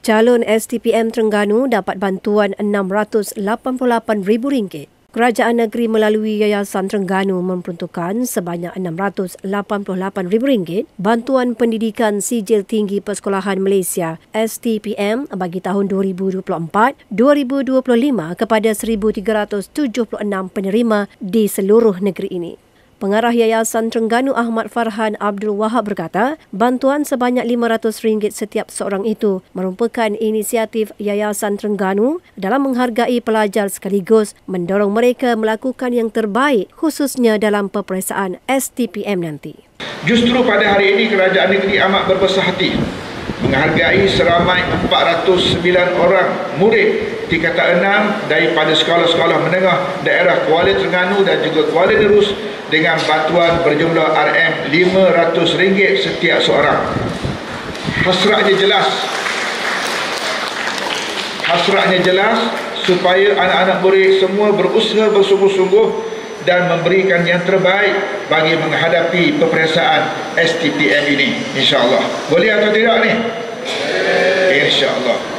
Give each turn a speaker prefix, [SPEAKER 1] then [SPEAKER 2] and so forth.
[SPEAKER 1] Calon STPM Terengganu dapat bantuan RM688,000. Kerajaan negeri melalui Yayasan Terengganu memperuntukkan sebanyak RM688,000 bantuan pendidikan Sijil Tinggi Persekolahan Malaysia STPM bagi tahun 2024-2025 kepada 1,376 penerima di seluruh negeri ini. Pengarah Yayasan Terengganu Ahmad Farhan Abdul Wahab berkata, bantuan sebanyak RM500 setiap seorang itu merupakan inisiatif Yayasan Terengganu dalam menghargai pelajar sekaligus mendorong mereka melakukan yang terbaik khususnya dalam peperiksaan STPM nanti.
[SPEAKER 2] Justru pada hari ini kerajaan negeri amat berbesar hati menghargai seramai 409 orang murid tingkatan 6 daripada sekolah-sekolah menengah daerah Kuala Terengganu dan juga Kuala Nerus dengan bantuan berjumlah RM500 setiap seorang. Hasratnya jelas supaya anak-anak murid semua berusaha bersungguh-sungguh dan memberikan yang terbaik bagi menghadapi peperiksaan STPM ini, insya-Allah. Boleh atau tidak ni? Insya-Allah.